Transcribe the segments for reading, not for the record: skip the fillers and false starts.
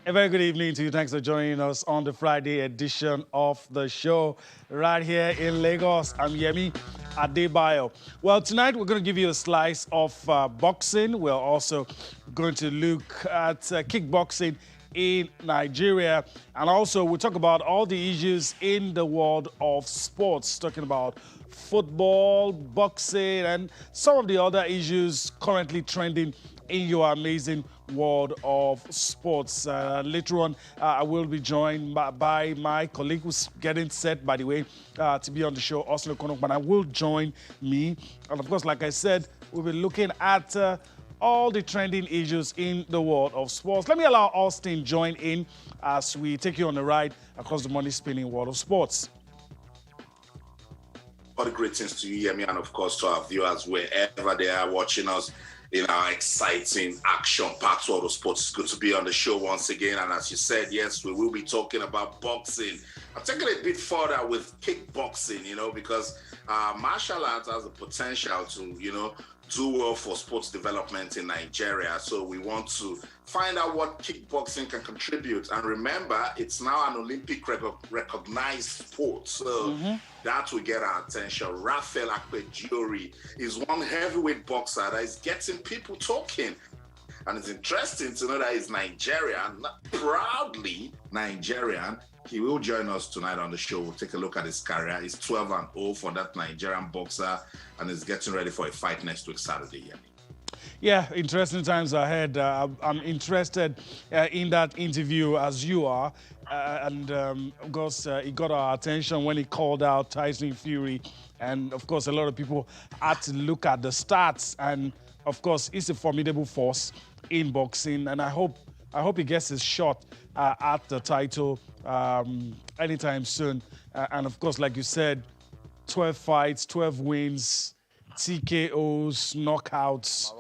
A very good evening to you. Thanks for joining us on the Friday edition of the show right here in Lagos. I'm Yemi Adebayo. Well, tonight we're going to give you a slice of boxing. We're also going to look at kickboxing in Nigeria. And also we'll talk about all the issues in the world of sports, talking about football, boxing, and some of the other issues currently trending in your amazing world of sports. Later on, I will be joined by my colleague who's getting set, by the way, to be on the show, Oslo Konokman, will join me. And of course, like I said, we'll be looking at all the trending issues in the world of sports. Let me allow Austin join in as we take you on a ride across the money-spinning world of sports. All the greetings to you, Yemi, and of course to our viewers wherever they are watching us in our exciting action-packed world of sports. It's good to be on the show once again. And as you said, yes, we will be talking about boxing. I'm taking it a bit further with kickboxing, because martial arts has the potential to, do well for sports development in Nigeria. So we want to find out what kickboxing can contribute. And remember, it's now an Olympic recognized sport. So that will get our attention. Raphael Akpejiori is one heavyweight boxer that is getting people talking. And it's interesting to know that he's Nigerian, proudly Nigerian. He will join us tonight on the show. We'll take a look at his career. He's 12-0 for that Nigerian boxer and is getting ready for a fight next week, Saturday. Yeah, interesting times ahead. I'm interested in that interview as you are. Of course, it got our attention when he called out Tyson Fury. And of course, a lot of people had to look at the stats. And of course, it's a formidable force in boxing. And I hope he gets his shot at the title anytime soon. And of course, like you said, 12 fights, 12 wins, TKOs, knockouts,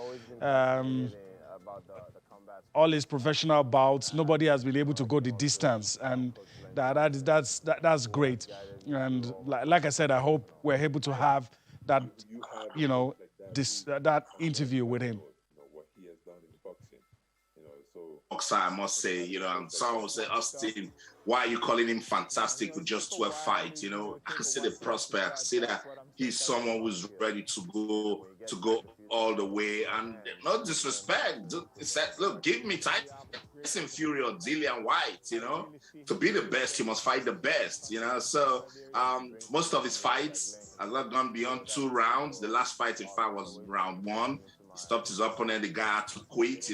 all his professional bouts. Nobody has been able to go the distance, and that's great. And like I said, I hope we're able to have that, that interview with him. Boxer, I must say, and someone will say, Austin, why are you calling him fantastic with just 12 fights? I can see the prospect. I can see that he's someone who's ready to go all the way. And no disrespect. He said, look, give me Tyson Fury or Dillian White, to be the best, you must fight the best, So most of his fights have not gone beyond 2 rounds. The last fight, in fact, was round 1. He stopped his opponent. The guy had to quit,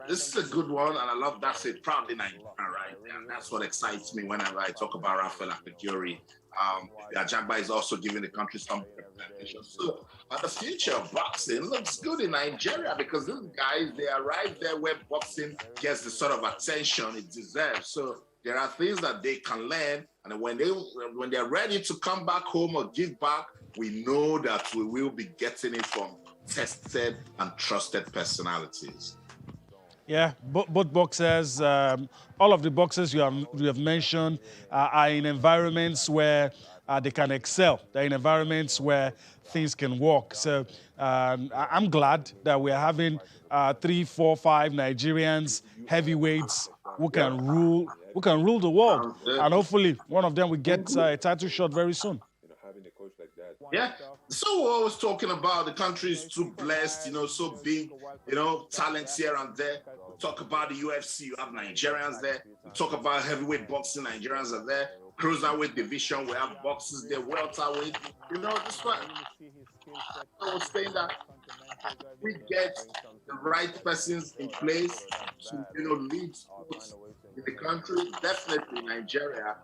this is a good one, and I love that. Say proudly Nigerian, right? And that's what excites me whenever I talk about Raphael Akpejiori. Ajagba is also giving the country some representation. So the future of boxing looks good in Nigeria because these guys, they are right there where boxing gets the sort of attention it deserves. So there are things that they can learn, and when they're ready to come back home or give back, we know that we will be getting it from tested and trusted personalities. Yeah, both boxers, all of the boxers you have mentioned are in environments where they can excel. They're in environments where things can work. So I'm glad that we're having 3, 4, 5 Nigerians, heavyweights who can rule the world. And hopefully one of them will get a title shot very soon. Yeah, so we're always talking about the country is too blessed, so big, talents here and there. We talk about the UFC, you have Nigerians there. We talk about heavyweight boxing, Nigerians are there. Cruiserweight division, we have boxers there, welterweight. This one. I was saying that we get the right persons in place to, lead sports in the country. Definitely Nigeria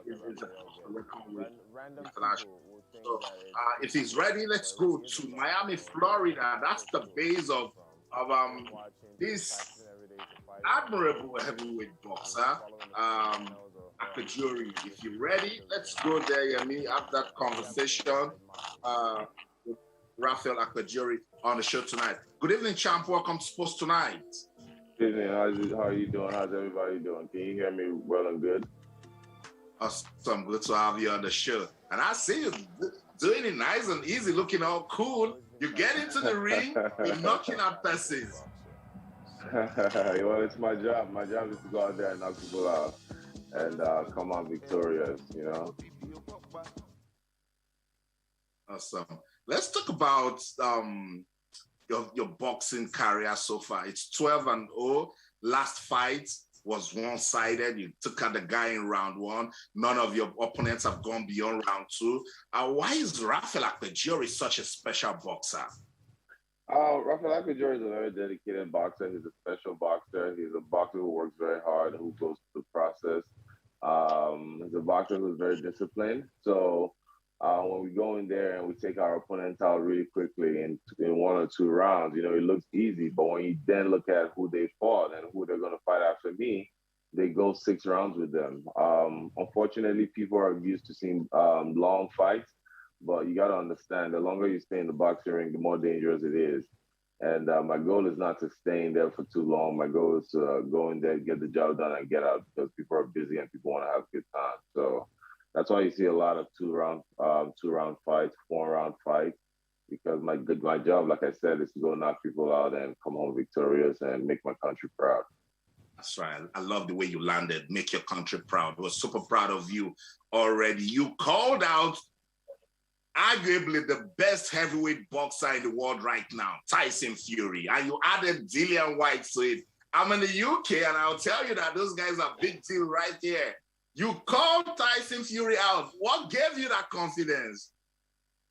is a record with international. So if he's ready, let's go to Miami, Florida. That's the base of this admirable heavyweight boxer, Akpejiori. If you're ready, let's go there, Yemi. Have that conversation with Raphael Akpejiori on the show tonight. Good evening, champ. Welcome to Sports Tonight. Good evening. How are you doing? How's everybody doing? Can you hear me well and good? Awesome. Good to have you on the show. And I see you doing it nice and easy, looking all cool. You get into the ring, you're knocking out persons. Well, it's my job. My job is to go out there and knock people out and come out victorious. Awesome. Let's talk about your boxing career so far. It's 12-0. Last fight was one-sided. You took out the guy in round one. None of your opponents have gone beyond round two. Why is Raphael Akpejiori such a special boxer? Raphael Akpejiori is a very dedicated boxer. He's a special boxer. He's a boxer who works very hard, who goes through the process. He's a boxer who's very disciplined. So when we go in there and we take our opponents out really quickly in one or two rounds, it looks easy. But when you then look at who they fought and who they're going to fight after me, they go 6 rounds with them. Unfortunately, people are used to seeing long fights, but you got to understand the longer you stay in the boxing ring, the more dangerous it is. And my goal is not to stay in there for too long. My goal is to go in there, get the job done, and get out because people are busy and people want to have a good time. So that's why you see a lot of two round fights, 4 round fights, because my job, like I said, is to go knock people out and come home victorious and make my country proud. That's right. I love the way you landed. Make your country proud. We're super proud of you already. You called out arguably the best heavyweight boxer in the world right now, Tyson Fury. And you added Dillian White to it. I'm in the UK and I'll tell you that those guys are big deal right here. You called Tyson Fury out. What gave you that confidence?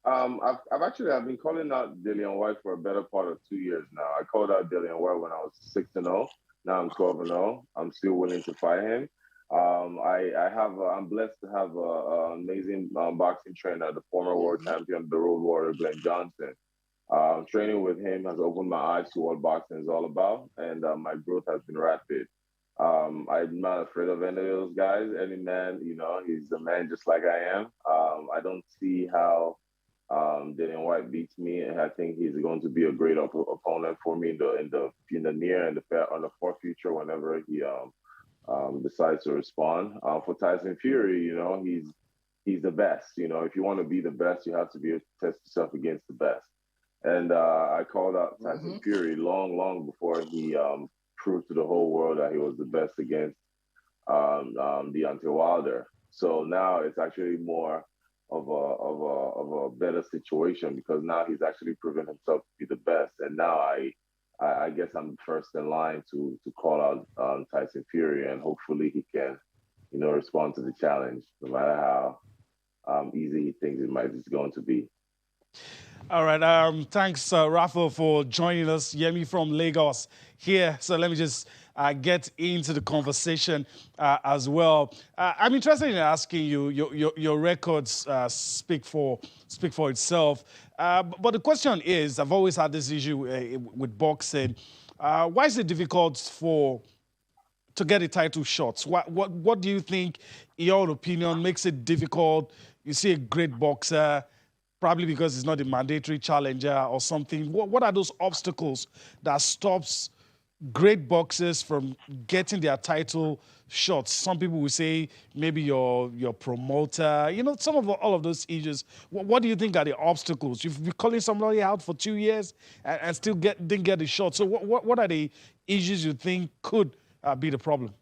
I've been calling out Dillian White for a better part of 2 years now. I called out Dillian White when I was 6-0. Now I'm 12-0. I'm still willing to fight him. I'm blessed to have an amazing boxing trainer, the former world champion, the Road Warrior, Glenn Johnson. Training with him has opened my eyes to what boxing is all about, and my growth has been rapid. I'm not afraid of any of those guys. Any man, he's a man just like I am. I don't see how Dillian White beats me, and I think he's going to be a great opponent for me in the near and on the far future whenever he decides to respond. For Tyson Fury, he's the best. If you want to be the best, you have to be able to test yourself against the best. And I called out Tyson Fury long before he proved to the whole world that he was the best against Deontay Wilder. So now it's actually more of a better situation because now he's actually proven himself to be the best. And now I guess I'm first in line to call out Tyson Fury, and hopefully he can, respond to the challenge, no matter how easy he thinks it's going to be. All right. Thanks, Raphael, for joining us. Yemi from Lagos here. So let me just get into the conversation as well. I'm interested in asking you. Your records speak for itself. But the question is, I've always had this issue with boxing. Why is it difficult to get a title shot? What do you think, in your opinion, makes it difficult? You see a great boxer, probably because it's not a mandatory challenger or something. What are those obstacles that stops great boxers from getting their title shots? Some people will say maybe your promoter, some of all of those issues. What do you think are the obstacles? You've been calling somebody out for 2 years and still didn't get the shot. So what are the issues you think could be the problem?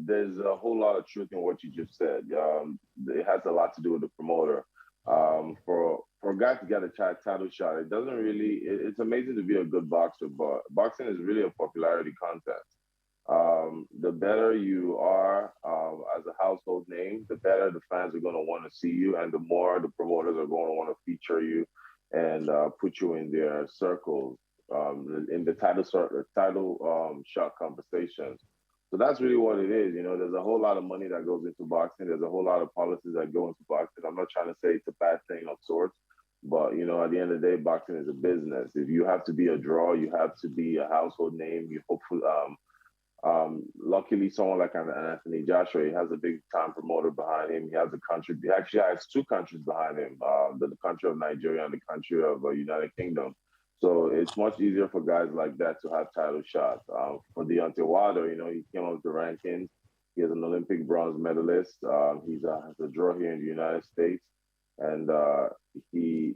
There's a whole lot of truth in what you just said. It has a lot to do with the promoter. For a guy to get a title shot, it doesn't really. It's amazing to be a good boxer, but boxing is really a popularity contest. The better you are as a household name, the better the fans are going to want to see you, and the more the promoters are going to want to feature you and put you in their circles in the title shot conversations. So that's really what it is. There's a whole lot of money that goes into boxing. There's a whole lot of policies that go into boxing. I'm not trying to say it's a bad thing of sorts, but at the end of the day, boxing is a business. If you have to be a draw, you have to be a household name. You hopefully, luckily, someone like an Anthony Joshua, he has a big time promoter behind him. He has a country. He actually has two countries behind him: the country of Nigeria and the country of United Kingdom. So it's much easier for guys like that to have title shots. For Deontay Wilder, he came up the rankings. He is an Olympic bronze medalist. He's a draw here in the United States, and he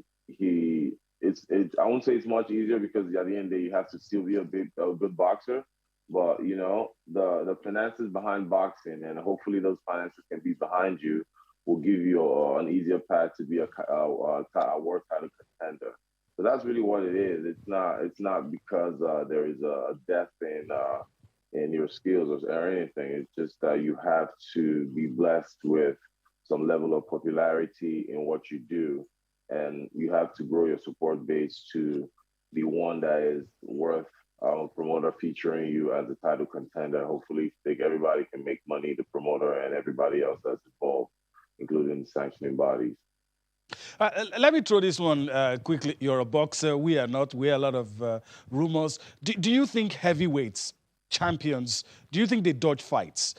I won't say it's much easier because at the end of the day you have to still be a good boxer, but the finances behind boxing, and hopefully those finances can be behind you, will give you an easier path to be a world title contender. So that's really what it is. It's not because there is a depth in your skills or anything. It's just that you have to be blessed with some level of popularity in what you do, and you have to grow your support base to be one that is worth a promoter featuring you as a title contender. Hopefully, think everybody can make money, the promoter and everybody else that's involved, including the sanctioning bodies. Let me throw this one quickly. You're a boxer. We are not. We hear a lot of rumors. Do you think heavyweights, champions, do you think they dodge fights?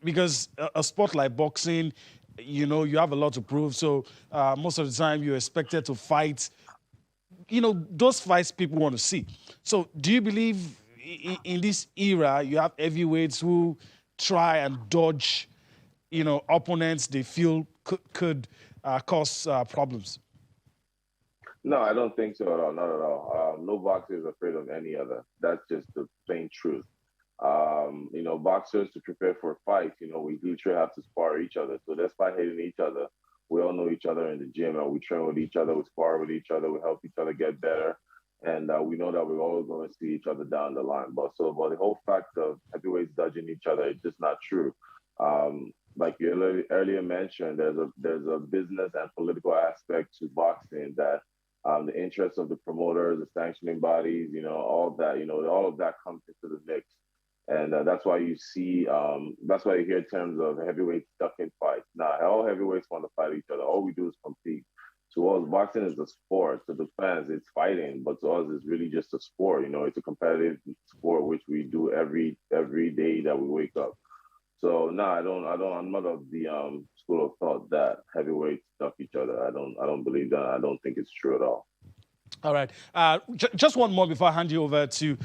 Because a sport like boxing, you have a lot to prove. So most of the time, you're expected to fight. Those fights people want to see. So do you believe in this era, you have heavyweights who try and dodge, opponents they feel could cause problems? No, I don't think so at all. Not at all. No boxer is afraid of any other. That's just the plain truth. Boxers to prepare for a fight, we literally have to spar each other. So despite hating each other, we all know each other in the gym, and we train with each other, we spar with each other, we help each other get better. And we know that we're always going to see each other down the line. But the whole fact of heavyweights dodging each other is just not true. Like you earlier mentioned, there's a business and political aspect to boxing that the interests of the promoters, the sanctioning bodies, all that, all of that comes into the mix. And that's why you hear terms of heavyweights ducking fights. Now, all heavyweights want to fight each other. All we do is compete. To us, boxing is a sport. To the fans, it's fighting. But to us, it's really just a sport. It's a competitive sport, which we do every day that we wake up. So no, I'm not of the school of thought that heavyweights duck each other. I don't believe that. I don't think it's true at all. All right. Just one more before I hand you over to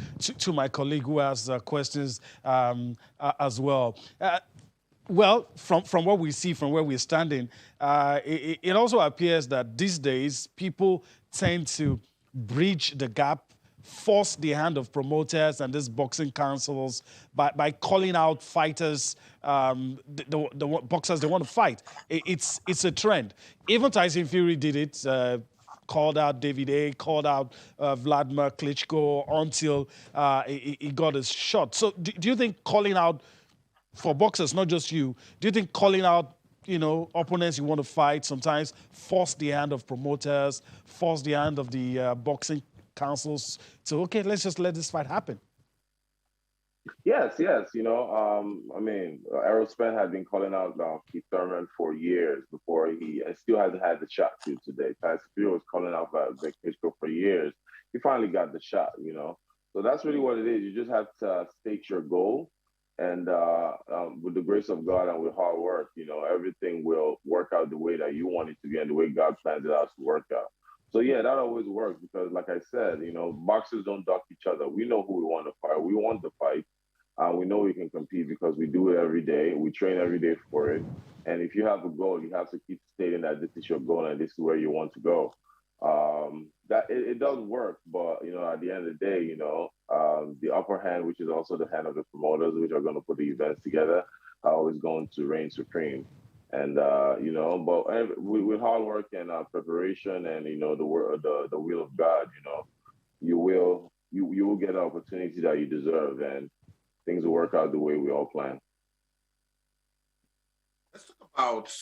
my colleague who has questions as well. Well, from what we see, from where we're standing, it also appears that these days people tend to bridge the gap, force the hand of promoters and these boxing councils by calling out fighters, the boxers they want to fight. It's a trend. Even Tyson Fury did it. Called out David A, called out Vladimir Klitschko until he got his shot. So do you think calling out for boxers, not just you, do you think calling out, opponents you want to fight sometimes force the hand of promoters, force the hand of the boxing councils to, okay, let's just let this fight happen? Yes, yes. Errol Spence had been calling out Keith Thurman for years before he still hasn't had the shot to today. Tyson Fury was calling out Vic Klitschko for years. He finally got the shot. So that's really what it is. You just have to state your goal, and with the grace of God and with hard work, everything will work out the way that you want it to be and the way God plans it out to work out. So yeah, that always works because, like I said, boxers don't duck each other. We know who we want to fight. We want the fight. We know we can compete because we do it every day. We train every day for it. And if you have a goal, you have to keep stating that this is your goal and this is where you want to go. That it does work, but at the end of the day, the upper hand, which is also the hand of the promoters, which are going to put the events together, are always going to reign supreme. And but with hard work and preparation and the will of God, you will get an opportunity that you deserve, and things will work out the way we all plan. Let's talk about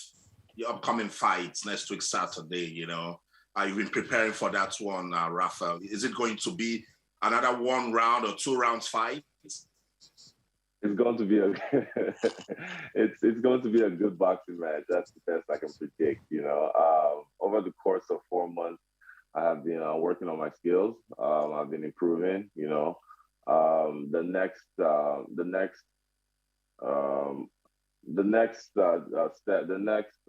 the upcoming fights next week, Saturday. You've been preparing for that one, Raphael. Is it going to be another 1 round or 2 rounds fight? It's going to be it's going to be a good boxing match. That's the best I can predict. Over the course of 4 months, I have been working on my skills. I've been improving. The next step, the next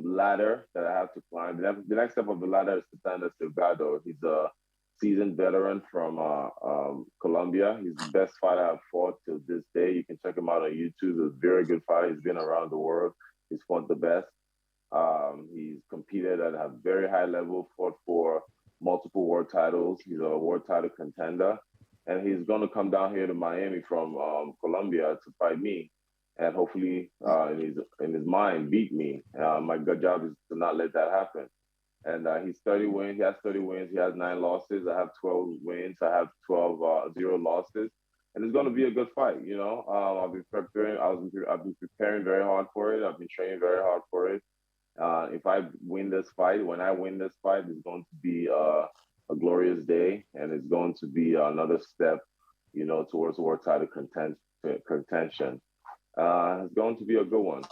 ladder that I have to climb. The next step of the ladder is Santana Silgado. He's a seasoned veteran from Colombia. He's the best fighter I've fought till this day. You can check him out on YouTube. He's a very good fighter. He's been around the world. He's fought the best. He's competed at a very high level, fought for multiple world titles. He's a world title contender, and he's going to come down here to Miami from Colombia to fight me, and hopefully, in his mind, beat me. My good job is to not let that happen. And he's 30 wins. He has 30 wins. He has 9 losses. I have 12 wins. I have 12 0 losses. And it's going to be a good fight. You know, I'll be preparing. I've been preparing very hard for it. I've been training very hard for it. If I win this fight, when I win this fight, it's going to be a glorious day, and it's going to be another step, you know, towards world title contention. It's going to be a good one.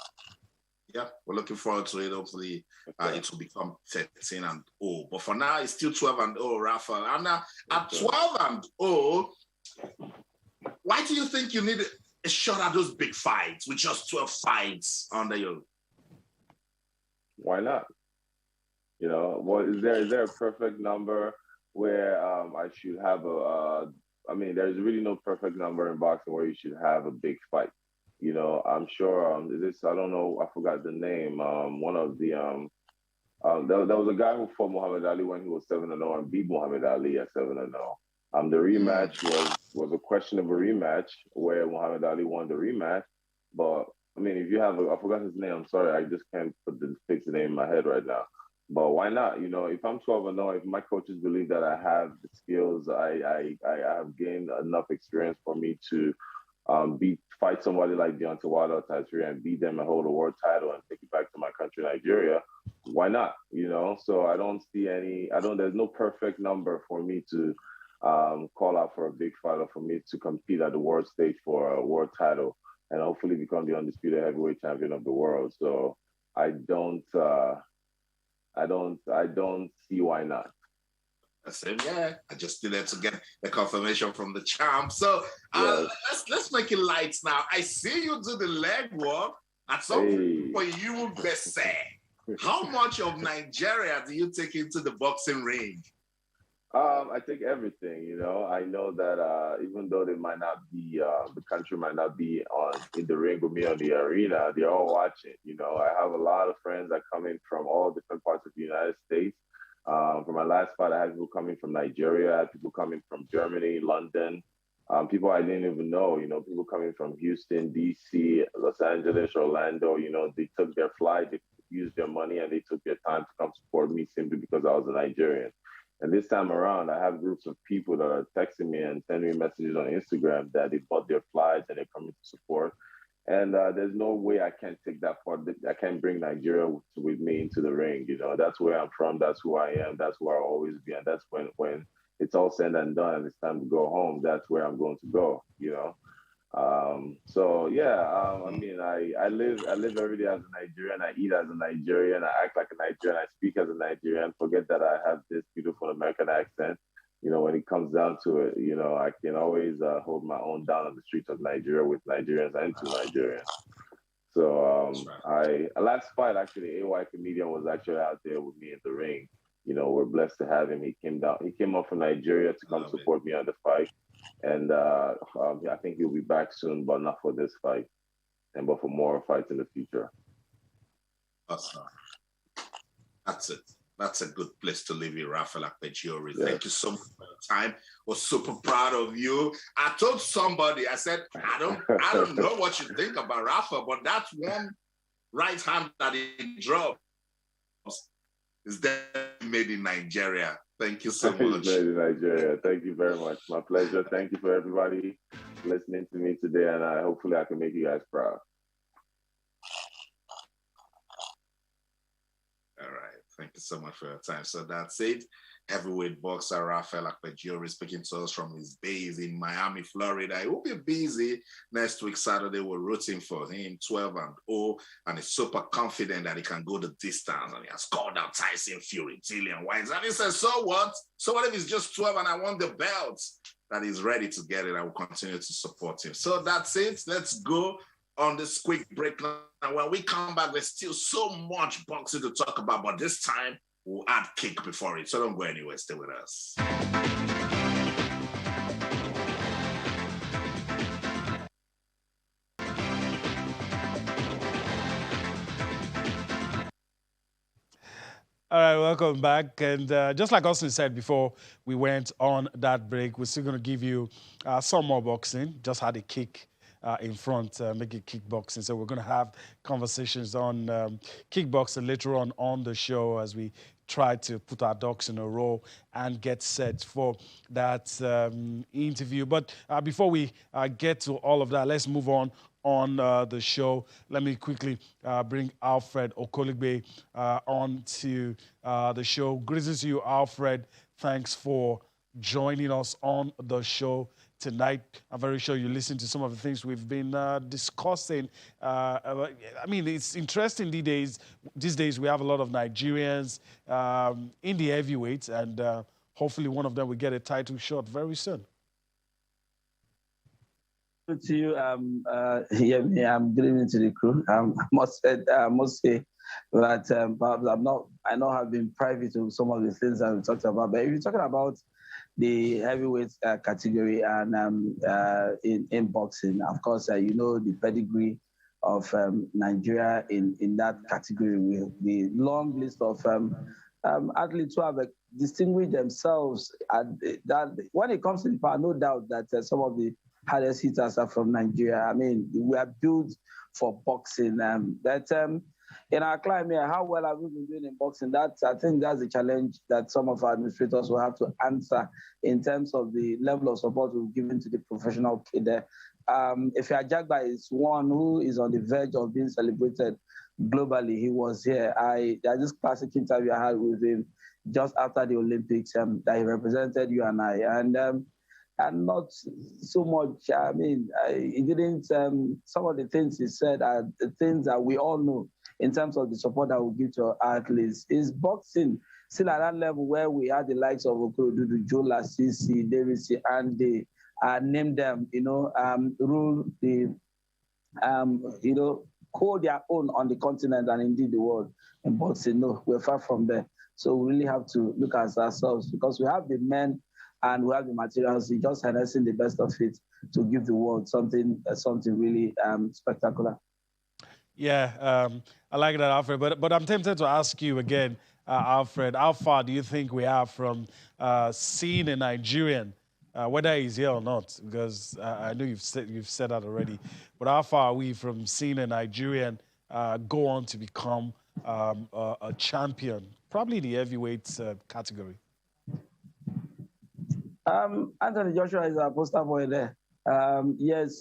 Yeah, we're looking forward to it. Hopefully, it will become 13 and 0. But for now, it's still 12 and 0, Raphael. And at 12 and 0, why do you think you need a shot at those big fights with just 12 fights under your? Why not? You know, what is there a perfect number where I should have I mean, there's really no perfect number in boxing where you should have a big fight. You know, I'm sure I don't know, I forgot the name. One of the there was a guy who fought Muhammad Ali when he was 7-0 and beat Muhammad Ali at 7-0. The rematch was a question of a rematch where Muhammad Ali won the rematch. But I mean, if you have I forgot his name. I'm sorry, I just can't fix the name in my head right now. But why not? You know, if I'm 12-0, if my coaches believe that I have the skills, I have gained enough experience for me to fight somebody like Deontay Wilder or Tyson Fury and beat them and hold a world title and take it back to my country, Nigeria. Why not? You know, so I don't see there's no perfect number for me to call out for a big fight or for me to compete at the world stage for a world title and hopefully become the undisputed heavyweight champion of the world. So I don't see why not. Same, yeah. I just needed to get the confirmation from the champ. So let's make it lights now. I see you do the leg work. At some point, you will be say, how much of Nigeria do you take into the boxing ring? I think everything. You know, I know that even though they might not be, the country might not be in the ring with me on the arena, they're all watching. You know, I have a lot of friends that come in from all different parts of the United States. For my last fight, I had people coming from Nigeria, I had people coming from Germany, London, people I didn't even know, you know, people coming from Houston, DC, Los Angeles, Orlando, you know, they took their flight, they used their money, and they took their time to come support me simply because I was a Nigerian. And this time around, I have groups of people that are texting me and sending me messages on Instagram that they bought their flights and they're coming to support. And there's no way I can't take that part. I can't bring Nigeria with me into the ring. You know, that's where I'm from. That's who I am. That's where I'll always be. And that's when it's all said and done and it's time to go home, that's where I'm going to go, you know. I mean, I live every day as a Nigerian. I eat as a Nigerian. I act like a Nigerian. I speak as a Nigerian. Forget that I have this beautiful American accent. You know, when it comes down to it, you know, I can always hold my own down on the streets of Nigeria with Nigerians and to Nigerians. So last fight, actually, AY Comedian was actually out there with me in the ring. You know, we're blessed to have him. He came up from Nigeria to come support me on the fight. And I think he'll be back soon, but not for this fight, but for more fights in the future. Awesome. That's it. That's a good place to leave it, Raphael Akpejiori. Yes. Thank you so much for your time. Was super proud of you. I told somebody, I said, I don't know what you think about Raphael, but that's one right hand that he drops is definitely made in Nigeria. Thank you so much. Made in Nigeria. Thank you very much. My pleasure. Thank you for everybody listening to me today, and hopefully I can make you guys proud. All right. Thank you so much for your time. So that's it. Heavyweight boxer Raphael Akpejiori speaking to us from his base in Miami, Florida. He will be busy next week, Saturday. We're rooting for him, 12-0, and he's super confident that he can go the distance. And he has called out Tyson Fury, Dillian Whyte. And he says, so what? So what if he's just 12 and I want the belt? That he's ready to get it. I will continue to support him. So that's it. Let's go on this quick break now. And when we come back, there's still so much boxing to talk about, but this time we'll add kick before it. So don't go anywhere. Stay with us. All right, welcome back. And just like Austin said before we went on that break, we're still going to give you some more boxing. Just had a kick in front, make it kickboxing. So we're going to have conversations on kickboxing later on the show as we try to put our ducks in a row and get set for that interview. But before we get to all of that, let's move on the show. Let me quickly bring Alfred Okoligbe on to the show. Greetings to you, Alfred. Thanks for joining us on the show tonight. I'm very sure you listened to some of the things we've been discussing. I mean, it's interesting these days. These days, we have a lot of Nigerians in the heavyweights, and hopefully one of them will get a title shot very soon. Good to you. Yeah, I'm good evening to the crew. I must say that perhaps I know I've been private to some of the things that we talked about, but if you're talking about the heavyweight category and in boxing, of course, you know the pedigree of Nigeria in that category with the long list of athletes who have distinguished themselves. That when it comes to the power, no doubt that some of the hardest hitters are from Nigeria. I mean, we are built for boxing. In our climate, how well have we been doing in boxing? I think that's a challenge that some of our administrators will have to answer in terms of the level of support we've given to the professional kid there. Ifeanyi Jagba is one who is on the verge of being celebrated globally. He was here. There's this classic interview I had with him just after the Olympics that he represented you and I. And not so much, I mean, he didn't, some of the things he said are the things that we all know in terms of the support that we give to our athletes. Is boxing still at that level where we had the likes of Okorodudu, Joe Lasisi, Davis, and they name them, rule the, call their own on the continent and indeed the world in boxing? No, we're far from there. So we really have to look at ourselves because we have the men and we have the materials. We just harnessing the best of it to give the world something really spectacular. Yeah, I like that, Alfred. But I'm tempted to ask you again, Alfred, how far do you think we are from seeing a Nigerian, whether he's here or not? Because I know you've said that already. But how far are we from seeing a Nigerian go on to become a champion, probably the heavyweight category? Anthony Joshua is our poster boy there. Yes,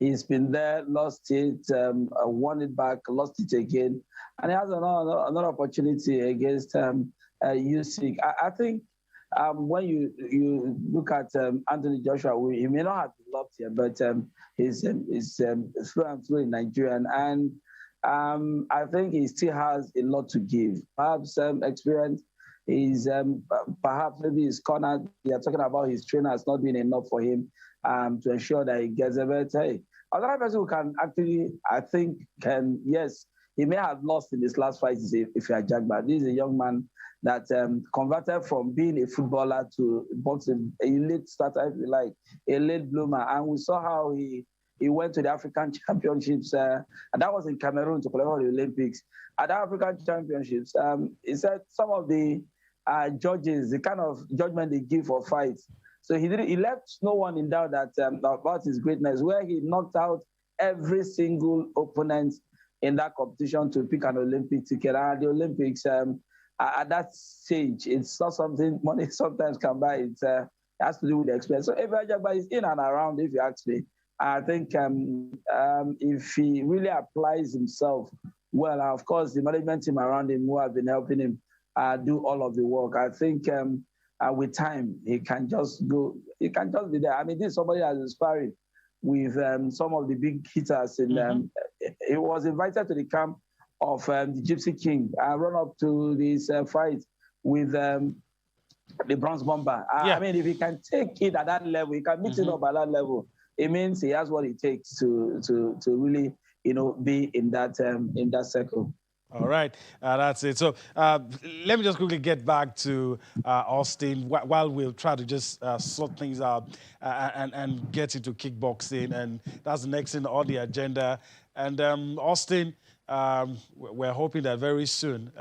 he's been there, lost it, won it back, lost it again, and he has another opportunity against Usyk. I think when you look at Anthony Joshua, he may not have developed here, but he's through and through in Nigerian, and I think he still has a lot to give. Perhaps experience. He's perhaps maybe his corner. They are talking about his trainer has not been enough for him to ensure that he gets a better. Hey, another person who can actually, I think, yes, he may have lost in his last fight is Ifeanyi Jagba. This is a young man that converted from being a footballer to boxing, a late starter, if you like, a late bloomer, and we saw how he went to the African Championships, and that was in Cameroon to qualify the Olympics. At the African Championships, he said some of the judges, the kind of judgment they give for fights. So he left no one in doubt that about his greatness, where he knocked out every single opponent in that competition to pick an Olympic ticket. And at the Olympics, at that stage, it's not something money sometimes can buy. It has to do with the experience. So Ifeanyi Jagba is in and around, if you ask me. I think if he really applies himself well, of course, the management team around him who have been helping him do all of the work, I think with time, he can just go, he can just be there. I mean, this is somebody that's inspiring with some of the big hitters. He was invited to the camp of the Gypsy King and run up to this fight with the Bronze Bomber. I mean, if he can take it at that level, he can mix it up at that level. It means he has what it takes to really, be in that circle. All right, that's it. So let me just quickly get back to Austin while we'll try to just sort things out and get into kickboxing. And that's the next thing on the agenda. And Austin, we're hoping that very soon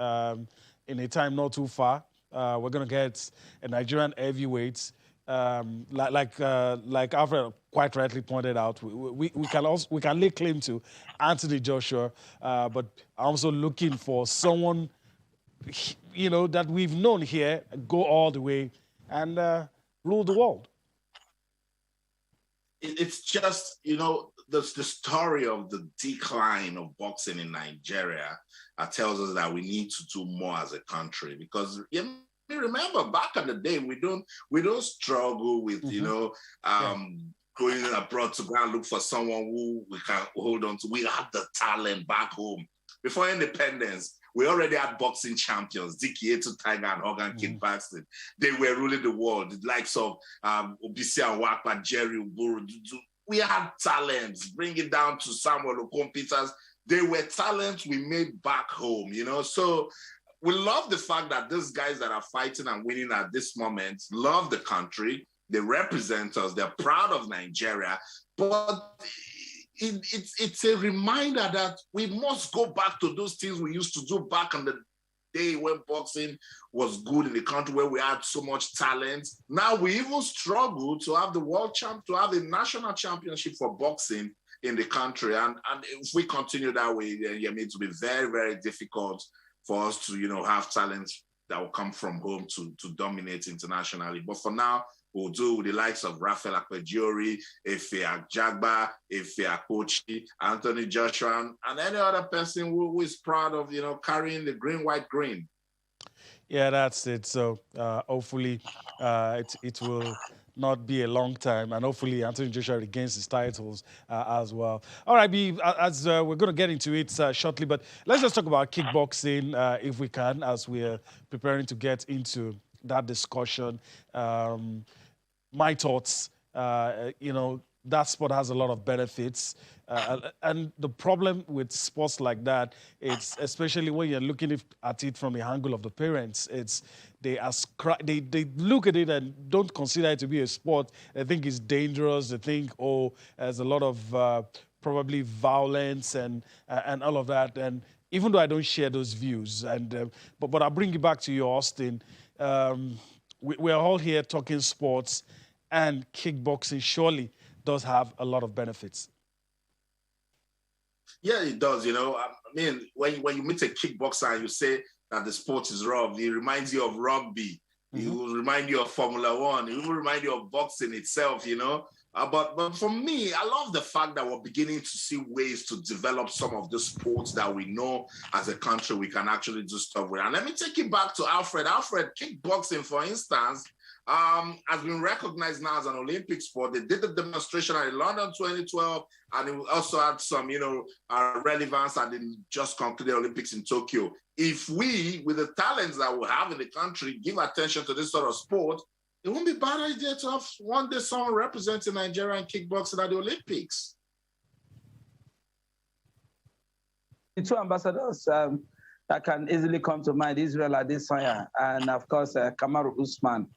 in a time not too far. We're going to get a Nigerian heavyweight. Like Alfred quite rightly pointed out, we can lay claim to Anthony Joshua, but I'm also looking for someone, that we've known here, go all the way and rule the world. It's just, the story of the decline of boxing in Nigeria tells us that we need to do more as a country, because remember back in the day, we don't struggle with going abroad to go and look for someone who we can hold on to. We have the talent back home. Before independence, we already had boxing champions, Dickie Etu, Tiger, and Hogan Kid Paxton. They were ruling the world. The likes of Obisi and Wakpa, Jerry Uburu. We had talents. Bring it down to Samuel Okon Peters. They were talents we made back home, So we love the fact that these guys that are fighting and winning at this moment love the country. They represent us. They're proud of Nigeria. But it's a reminder that we must go back to those things we used to do back in the day when boxing was good in the country, where we had so much talent. Now we even struggle to have the world champ, to have a national championship for boxing in the country. And if we continue that way, then it will be very, very difficult for us to, have talents that will come from home to dominate internationally. But for now, we'll do with the likes of Raphael Akpejiori, Efe Ajagba, Efe Akpochi, Anthony Joshua, and any other person who is proud of, carrying the green, white, green. Yeah, that's it. So hopefully it will not be a long time, and hopefully Anthony Joshua regains his titles as well. All right, as we're going to get into it shortly, but let's just talk about kickboxing if we can, as we're preparing to get into that discussion. My thoughts, that sport has a lot of benefits. And the problem with sports like that, it's especially when you're looking at it from the angle of the parents, they look at it and don't consider it to be a sport. They think it's dangerous. They think, there's a lot of probably violence and all of that. And even though I don't share those views, but I'll bring you back to you, Austin. We're all here talking sports, and kickboxing surely does have a lot of benefits. Yeah, it does. When you meet a kickboxer and you say that the sport is rough, it reminds you of rugby. Mm-hmm. It will remind you of Formula One. It will remind you of boxing itself, But for me, I love the fact that we're beginning to see ways to develop some of the sports that we know as a country we can actually do stuff with. And let me take it back to Alfred. Alfred, kickboxing, for instance, has been recognized now as an Olympic sport. They did the demonstration in London 2012, and it also had some, relevance at the just concluded Olympics in Tokyo. If we, with the talents that we have in the country, give attention to this sort of sport, it won't be a bad idea to have one day someone representing Nigeria in kickboxing at the Olympics. The two ambassadors that can easily come to mind, Israel Adesanya and, of course, Kamaru Usman.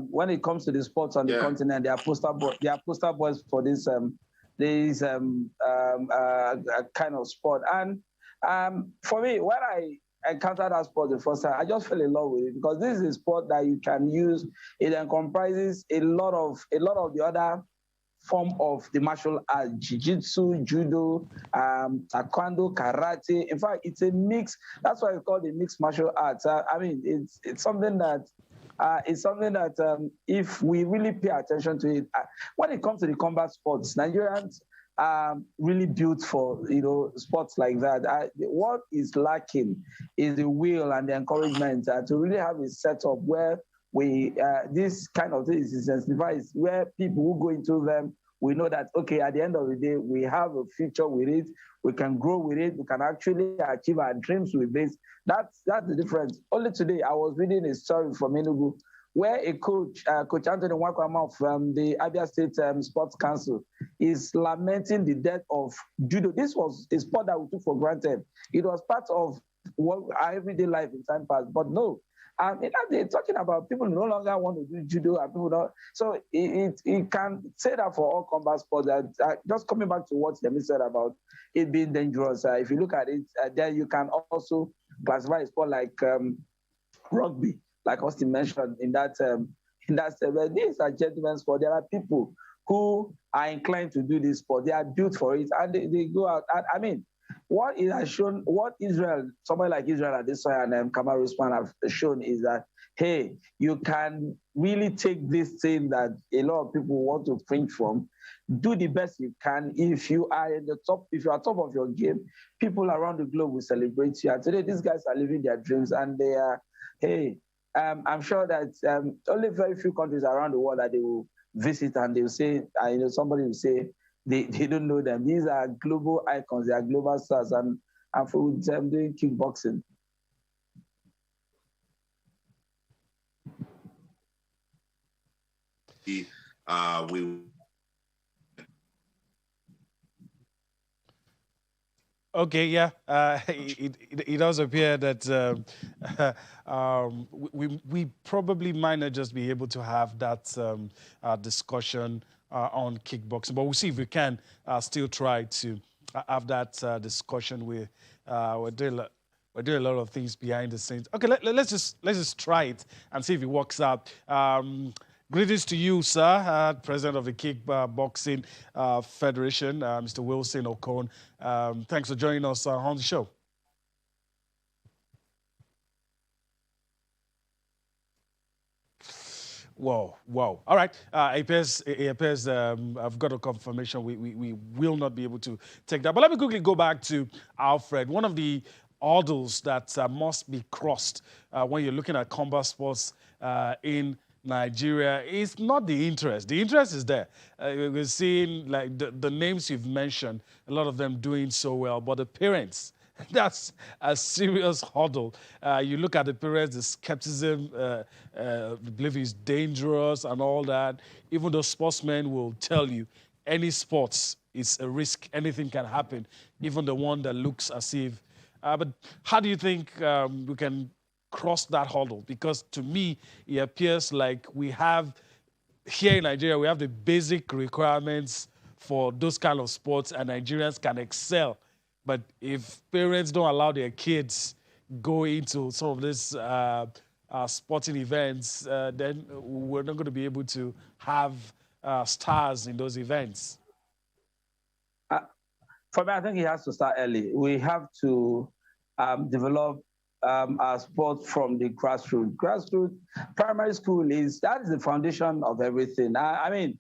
When it comes to the sports on the continent, they are poster boys for this kind of sport. And for me, when I encountered that sport the first time, I just fell in love with it, because this is a sport that you can use. It then comprises a lot of the other form of the martial arts: jiu-jitsu, judo, taekwondo, karate. In fact, it's a mix. That's why it's called a mixed martial arts. It's something that if we really pay attention to it, when it comes to the combat sports, Nigerians are really built for sports like that. What is lacking is the will and the encouragement to really have a setup where we this kind of thing is incentivized, where people who go into them, we know that, okay, at the end of the day, we have a future with it. We can grow with it. We can actually achieve our dreams with this. That's the difference. Only today, I was reading a story from Enugu, where a coach, Coach Anthony Wakwama from the Abia State Sports Council, is lamenting the death of judo. This was a sport that we took for granted. It was part of our everyday life in time past, but no. They're talking about people no longer want to do judo, and people don't. So it can say that for all combat sports. Just coming back to what Yemi said about it being dangerous. If you look at it, then you can also classify a sport like rugby, like Austin mentioned in that segment. These are gentlemen's sport. There are people who are inclined to do this sport. They are built for it, and they go out. And, I mean, what it has shown, what Israel, somebody like Israel Adesanya and Kamaru Usman have shown is that, hey, you can really take this thing that a lot of people want to print from, do the best you can. If you are in the top, if you are top of your game, people around the globe will celebrate you. And today, these guys are living their dreams, and they are, hey, I'm sure that only very few countries around the world that they will visit and they will say, somebody will say they don't know them. These are global icons, they are global stars, and for them doing kickboxing. Okay, yeah. It does appear that we probably might not just be able to have that discussion on kickboxing, but we'll see if we can still try to have that discussion. We're doing a lot of things behind the scenes. Okay, let's just try it and see if it works out. Greetings to you, sir, President of the Kickboxing Federation, Mr. Wilson Okon. Thanks for joining us on the show. Whoa. All right. It appears I've got a confirmation. We will not be able to take that. But let me quickly go back to Alfred. One of the hurdles that must be crossed when you're looking at combat sports in Nigeria is not the interest. The interest is there. We're seeing like the names you've mentioned, a lot of them doing so well, but the parents, that's a serious hurdle. You look at the parents, the skepticism, believe it's dangerous and all that. Even though sportsmen will tell you any sports is a risk, anything can happen, even the one that looks as if. But how do you think we can cross that hurdle? Because to me, it appears like we have, here in Nigeria, we have the basic requirements for those kind of sports and Nigerians can excel. But if parents don't allow their kids go into some of these sporting events, then we're not going to be able to have stars in those events. For me, I think it has to start early. We have to develop our sport from the grassroots. Grassroots primary school that is the foundation of everything. I mean,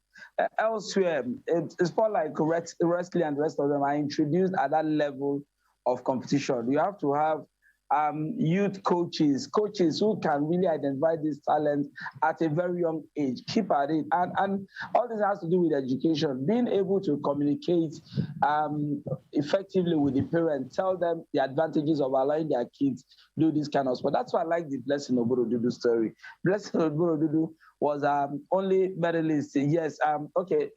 elsewhere, a sport like wrestling and the rest of them are introduced at that level of competition. You have to have youth coaches who can really identify this talent at a very young age, keep at it. And all this has to do with education, being able to communicate effectively with the parents, tell them the advantages of allowing their kids do this kind of sport. That's why I like the Blessing Oborodudu story. Blessing Oborodudu was only medalist, yes,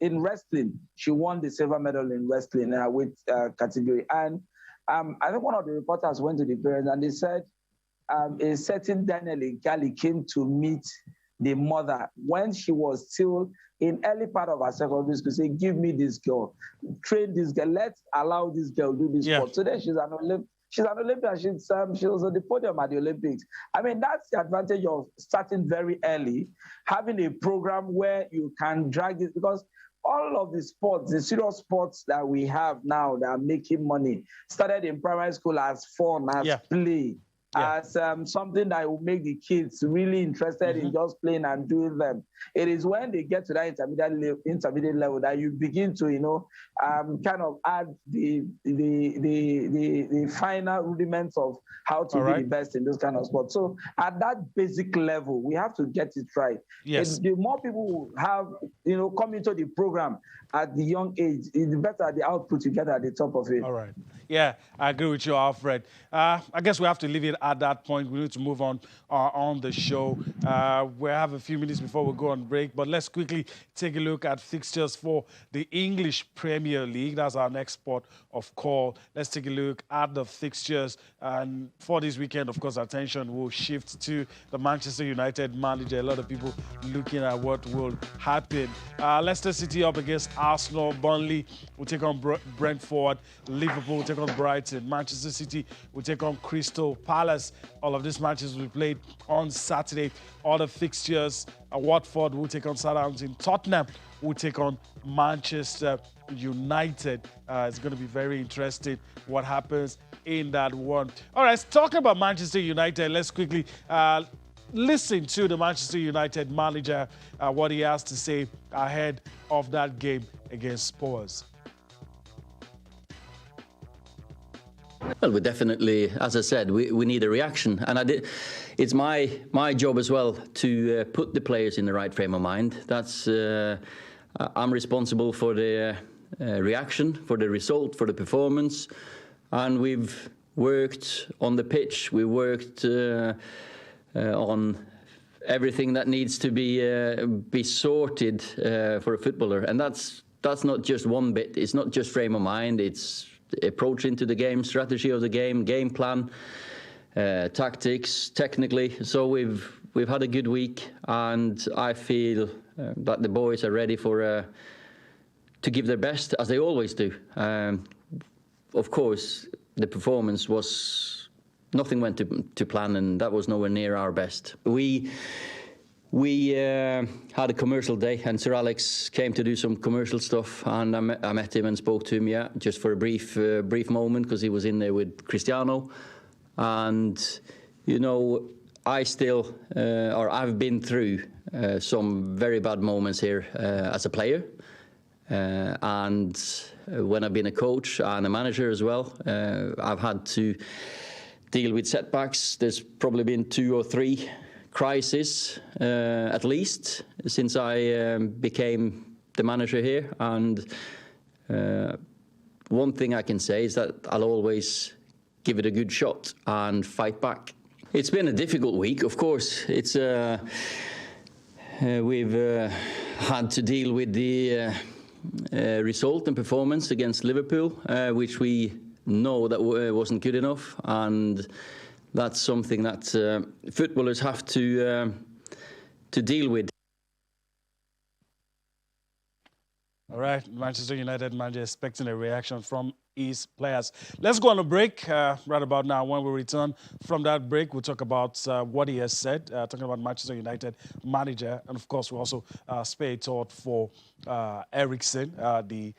in wrestling. She won the silver medal in wrestling with category. And I think one of the reporters went to the parents and they said a certain Daniel Igali came to meet the mother when she was still in early part of her secondary school, say, give me this girl, train this girl, let's allow this girl do this sport. Today she's an Olympian. She was on the podium at the Olympics. I mean, that's the advantage of starting very early, having a program where you can drag it, because all of the sports, the serious sports that we have now that are making money, started in primary school as fun, as play, as something that will make the kids really interested in just playing and doing them. It is when they get to that intermediate level that you begin to, kind of add the final rudiments of how to be the best in those kind of sports. So at that basic level, we have to get it right. Yes. The more people have, come into the program at the young age, the better the output you get at the top of it. All right. Yeah, I agree with you, Alfred. I guess we have to leave it at that point. We need to move on the show. We have a few minutes before we go on break, but let's quickly take a look at fixtures for the English Premier League. That's our next spot of call. Let's take a look at the fixtures. And for this weekend, of course, attention will shift to the Manchester United manager. A lot of people looking at what will happen. Leicester City up against Arsenal. Burnley will take on Brentford. Liverpool will take take on Brighton. Manchester City will take on Crystal Palace. All of these matches will be played on Saturday. All the fixtures, Watford will take on Southampton. Tottenham will take on Manchester United. It's going to be very interesting what happens in that one. All right, talking about Manchester United, let's quickly listen to the Manchester United manager, what he has to say ahead of that game against Spurs. Well, we definitely, as I said, we need a reaction, and it's my job as well to put the players in the right frame of mind. That's I'm responsible for the reaction, for the result, for the performance, and we've worked on the pitch. We worked on everything that needs to be sorted for a footballer, and that's not just one bit. It's not just frame of mind. It's approach into the game, strategy of the game plan, tactics, technically. So we've had a good week, and I feel that the boys are ready for to give their best, as they always do. Of course, the performance was nothing went to plan, and that was nowhere near our best. We had a commercial day, and Sir Alex came to do some commercial stuff, and I met him and spoke to him, just for a brief moment, because he was in there with Cristiano. And, I still, or I've been through some very bad moments here as a player. And when I've been a coach and a manager as well, I've had to deal with setbacks. There's probably been 2 or 3 crisis at least since I became the manager here, and one thing I can say is that I'll always give it a good shot and fight back. It's been a difficult week, of course. It's we've had to deal with the result and performance against Liverpool, which we know that wasn't good enough, and that's something that footballers have to deal with. All right, Manchester United manager expecting a reaction from his players. Let's go on a break right about now. When we return from that break, we'll talk about what he has said, talking about Manchester United manager. And of course, we'll also spare a thought for Eriksen, the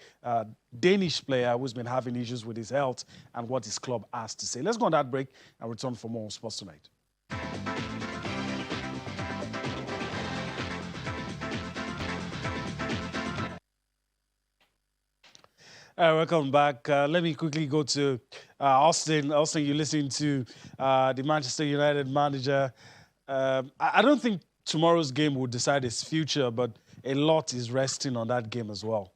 Danish player who's been having issues with his health, and what his club has to say. Let's go on that break and return for more on Sports Tonight. Welcome back. Let me quickly go to Austin. Austin, you're listening to the Manchester United manager. I don't think tomorrow's game will decide his future, but a lot is resting on that game as well.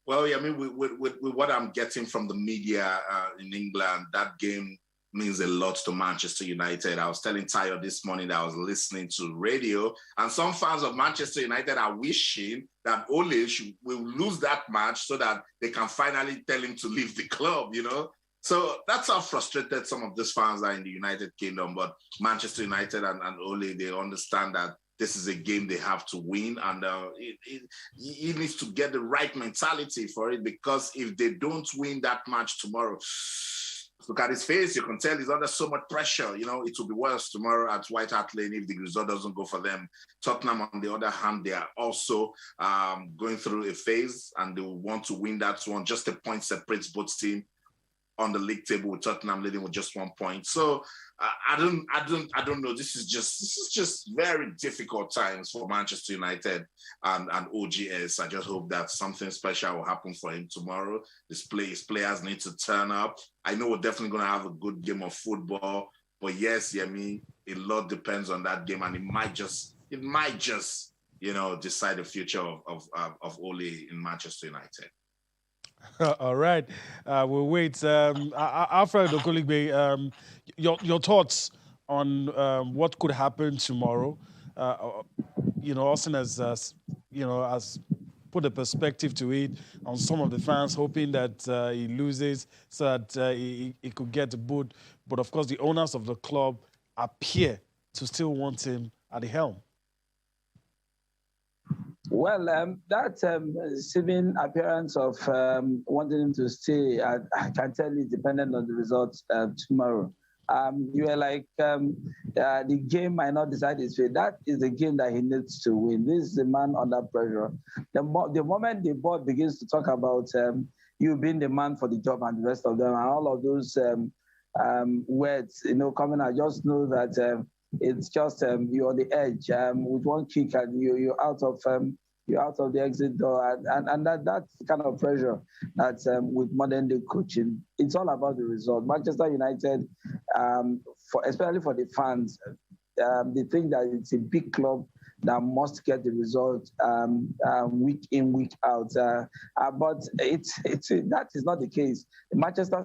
Well, I mean, with what I'm getting from the media in England, that game means a lot to Manchester United. I was telling Tayo this morning that I was listening to radio, and some fans of Manchester United are wishing that Ole will lose that match so that they can finally tell him to leave the club, So that's how frustrated some of these fans are in the United Kingdom. But Manchester United and Ole, they understand that this is a game they have to win, and he needs to get the right mentality for it, because if they don't win that match tomorrow, look at his face, you can tell he's under so much pressure. It will be worse tomorrow at White Hart Lane if the result doesn't go for them. Tottenham, on the other hand, they are also going through a phase, and they will want to win that one. Just a point separates both teams on the league table, with Tottenham leading with just 1 point. So I don't know. This is just very difficult times for Manchester United and OGS. I just hope that something special will happen for him tomorrow. His players need to turn up. I know we're definitely going to have a good game of football, but yes, a lot depends on that game, and it might just decide the future of Ole in Manchester United. All right, we'll wait. Alfred Okoligbe, your thoughts on what could happen tomorrow? Austin has put a perspective to it on some of the fans, hoping that he loses so that he could get the boot. But of course, the owners of the club appear to still want him at the helm. Well, that seeming appearance of wanting him to stay, I can tell you, dependent on the results tomorrow. You were like, the game might not decide his fate. That is the game that he needs to win. This is the man under pressure. The moment the board begins to talk about you being the man for the job and the rest of them, and all of those words, coming out, just know that it's just you're on the edge with one kick and you're out of the exit door, and that's the kind of pressure that with modern day coaching, it's all about the result. Manchester United, especially for the fans, they think that it's a big club that must get the result week in, week out. But that is not the case. The Manchester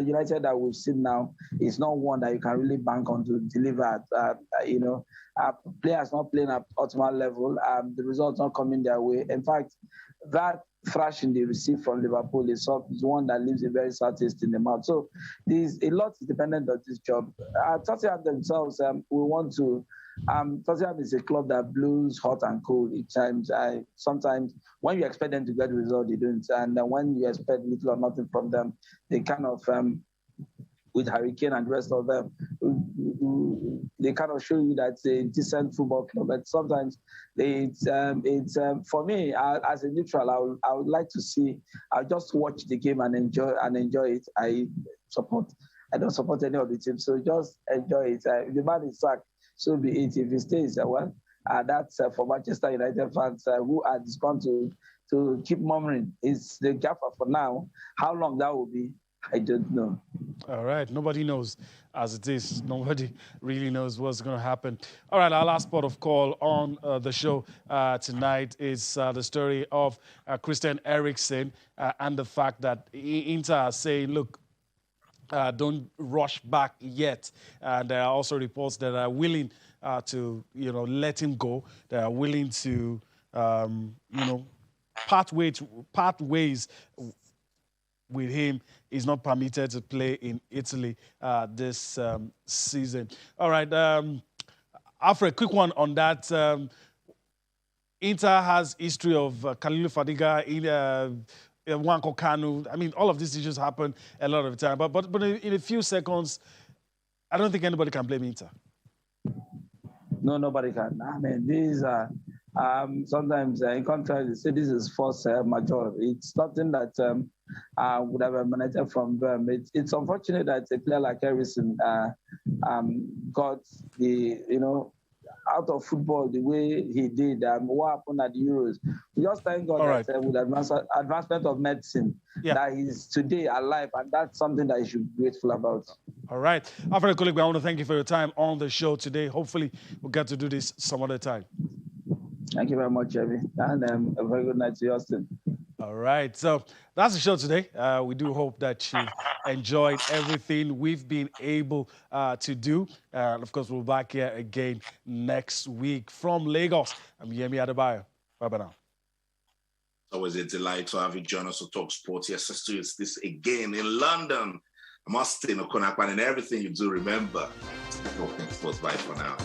United that we've seen now is not one that you can really bank on to deliver. Players not playing at optimal level. The results not coming their way. In fact, that thrashing they received from Liverpool is one that leaves a very sad taste in the mouth. So there's a lot dependent on this job. Tottenham themselves, we want to. Tottenham is a club that blows hot and cold each time. Sometimes when you expect them to get the result, they don't. And when you expect little or nothing from them, they kind of, with Harry Kane and the rest of them, they kind of show you that it's a decent football club. But sometimes it's for me, as a neutral, I would like to see, I'll just watch the game and enjoy it. I don't support any of the teams, so just enjoy it. If the man is sacked, so be it. If he stays, that's for Manchester United fans who are just going to keep murmuring. It's the gaffer for now. How long that will be, I don't know. All right. Nobody knows as it is. Nobody really knows what's going to happen. All right. Our last port of call on the show tonight is the story of Christian Eriksen and the fact that Inter are saying, look, don't rush back yet. And there are also reports that are willing to, let him go. They are willing to, part ways with him. He's not permitted to play in Italy this season. All right, Alfred, quick one on that. Inter has history of Kalilu Fadiga in Wanko Kanu. I mean, all of these issues happen a lot of the time. But in a few seconds, I don't think anybody can blame Inter. No, nobody can. I mean, these are sometimes in contrast, they say this is force majeure. It's something that would have emanated from them. It's unfortunate that a player like Harrison got the, out of football the way he did. What happened at the Euros? We just thank God that with advancement of medicine, that he's today alive, and that's something that you should be grateful about. All right. Alfred Koligwe, I want to thank you for your time on the show today. Hopefully, we'll get to do this some other time. Thank you very much, Jerry, and a very good night to you, Austin. All right, so that's the show today. We do hope that you enjoyed everything we've been able to do. Of course, we'll be back here again next week from Lagos. I'm Yemi Adebayo. Bye-bye now. It's always a delight to have you join us to talk sports. Yes, let's do this again in London. I'm Austin Okonakwan, and everything you do, remember, talking sports. Bye for now.